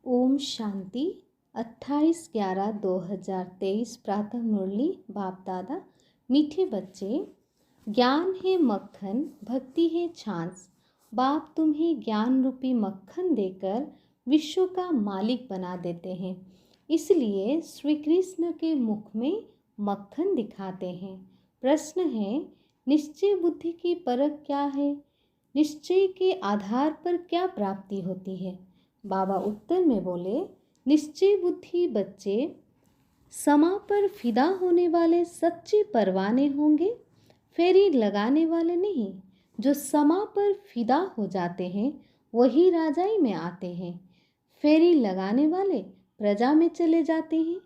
ओम शांति। 28/11/2023 प्रातः मुरली। बाप दादा। मीठे बच्चे, ज्ञान है मक्खन, भक्ति है छाछ। बाप तुम्हें ज्ञान रूपी मक्खन देकर विश्व का मालिक बना देते हैं, इसलिए श्री कृष्ण के मुख में मक्खन दिखाते हैं। प्रश्न है, निश्चय बुद्धि की परख क्या है? निश्चय के आधार पर क्या प्राप्ति होती है? बाबा उत्तर में बोले, निश्चय बुद्धि बच्चे समा पर फिदा होने वाले सच्चे परवाने होंगे, फेरी लगाने वाले नहीं। जो समा पर फिदा हो जाते हैं वही राजाई में आते हैं, फेरी लगाने वाले प्रजा में चले जाते हैं।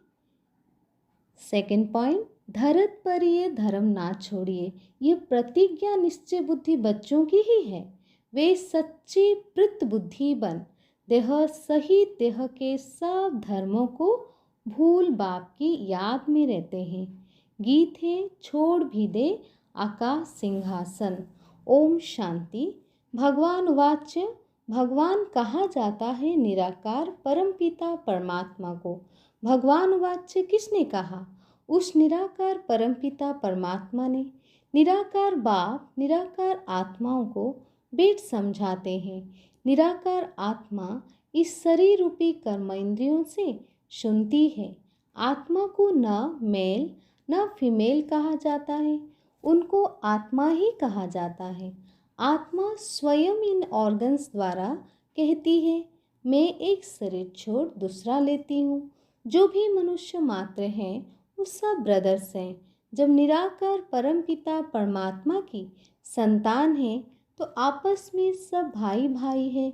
सेकंड पॉइंट, धरत पर ये धर्म ना छोड़िए। ये प्रतिज्ञा निश्चय बुद्धि बच्चों की ही है। वे सच्चे प्रित बुद्धि बन देह सहित देह के सब धर्मों को भूल बाप की याद में रहते हैं। गीत है, छोड़ भी दे आकाश सिंहासन। ओम शांति। भगवान वाच्य, भगवान कहा जाता है निराकार परमपिता परमात्मा को। भगवान वाच्य किसने कहा? उस निराकार परमपिता परमात्मा ने। निराकार बाप निराकार आत्माओं को बेट समझाते हैं। निराकार आत्मा इस शरीर रूपी कर्म इंद्रियों से सुनती है। आत्मा को न मेल न फीमेल कहा जाता है, उनको आत्मा ही कहा जाता है। आत्मा स्वयं इन ऑर्गन्स द्वारा कहती है, मैं एक शरीर छोड़ दूसरा लेती हूँ। जो भी मनुष्य मात्र हैं वो सब ब्रदर्स हैं। जब निराकार परमपिता परमात्मा की संतान है तो आपस में सब भाई भाई है।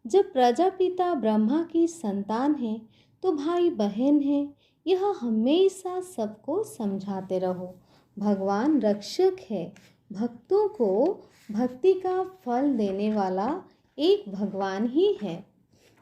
जब प्रजापिता ब्रह्मा की संतान है तो भाई बहन है। यह हमेशा सबको समझाते रहो। भगवान रक्षक है। भक्तों को भक्ति का फल देने वाला एक भगवान ही है।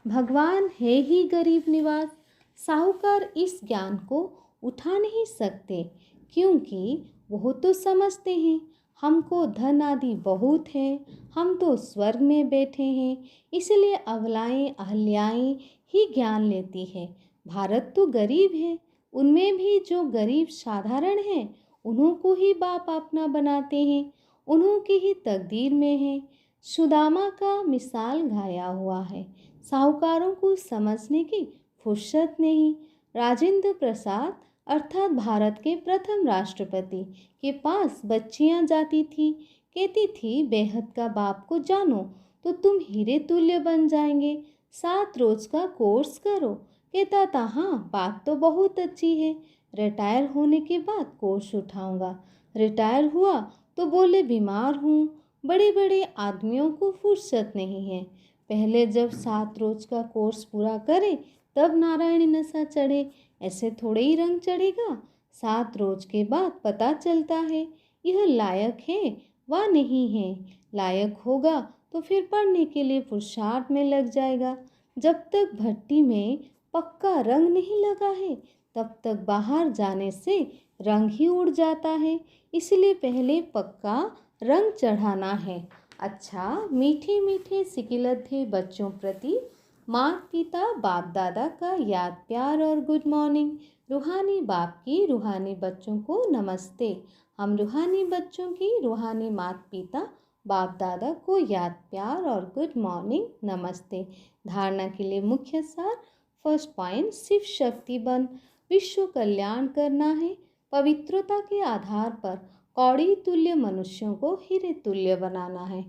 भगवान है ही गरीब निवास। साहूकार इस ज्ञान को उठा नहीं सकते, क्योंकि वो तो समझते हैं हमको धन आदि बहुत है, हम तो स्वर्ग में बैठे हैं, इसलिए अबलाएं अहल्याएं ही ज्ञान लेती है। भारत तो गरीब है, उनमें भी जो गरीब साधारण हैं उन्हों को ही बाप अपना बनाते हैं, उन्हों की ही तकदीर में है। सुदामा का मिसाल घाया हुआ है। साहूकारों को समझने की फुर्सत नहीं। राजेंद्र प्रसाद अर्थात भारत के प्रथम राष्ट्रपति के पास बच्चियां जाती थी, कहती थी बेहद का बाप को जानो तो तुम हीरे तुल्य बन जाएंगे, 7 रोज का कोर्स करो। कहता था हाँ बात तो बहुत अच्छी है, रिटायर होने के बाद कोर्स उठाऊंगा। रिटायर हुआ तो बोले बीमार हूँ। बड़े बड़े आदमियों को फुर्सत नहीं है। पहले जब 7 रोज का कोर्स पूरा करे तब नारायणी नशा चढ़े, ऐसे थोड़े ही रंग चढ़ेगा। 7 रोज के बाद पता चलता है यह लायक है व नहीं है। लायक होगा तो फिर पढ़ने के लिए पुरुषार्थ में लग जाएगा। जब तक भट्टी में पक्का रंग नहीं लगा है तब तक बाहर जाने से रंग ही उड़ जाता है, इसलिए पहले पक्का रंग चढ़ाना है। अच्छा, मीठे मीठे सिकिलधे बच्चों प्रति माता पिता बाप दादा का याद प्यार और गुड मॉर्निंग। रूहानी बाप की रूहानी बच्चों को नमस्ते। हम रूहानी बच्चों की रूहानी माता पिता बाप दादा को याद प्यार और गुड मॉर्निंग नमस्ते। धारणा के लिए मुख्य सार। फर्स्ट पॉइंट, शिव शक्ति बन विश्व कल्याण करना है। पवित्रता के आधार पर कौड़ी तुल्य मनुष्यों को हीरे तुल्य बनाना है।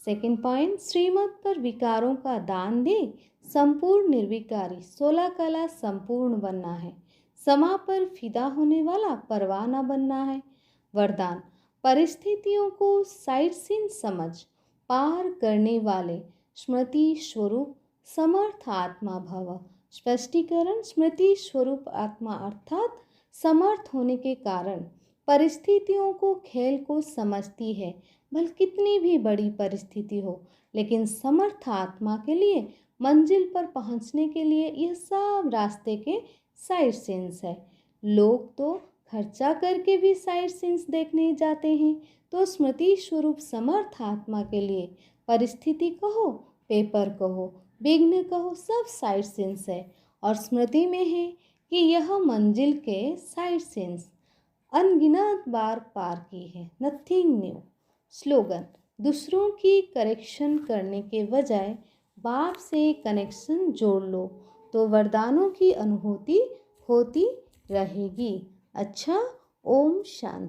सेकंड पॉइंट, श्रीमत पर विकारों का दान दे संपूर्ण निर्विकारी 16 कला संपूर्ण बनना है। समा पर फिदा होने वाला परवाना बनना है। वरदान, परिस्थितियों को साइड सीन समझ पार करने वाले स्मृति स्वरूप समर्थ आत्मा भव। स्पष्टीकरण, स्मृति स्वरूप आत्मा अर्थात समर्थ होने के कारण परिस्थितियों को खेल को समझती है, भले कितनी भी बड़ी परिस्थिति हो, लेकिन समर्थ आत्मा के लिए मंजिल पर पहुंचने के लिए यह सब रास्ते के साइड सीन्स है। लोग तो खर्चा करके भी साइड सीन्स देखने जाते हैं, तो स्मृति स्वरूप समर्थ आत्मा के लिए परिस्थिति कहो पेपर कहो बेगने कहो सब साइड सीन्स है और स्मृति में है कि यह मंजिल के साइड सीन्स अनगिनत बार पार की है। Nothing new. स्लोगन। दूसरों की करेक्शन करने के बजाय बाप से कनेक्शन जोड़ लो तो वरदानों की अनुभूति होती रहेगी। अच्छा, ओम शांति।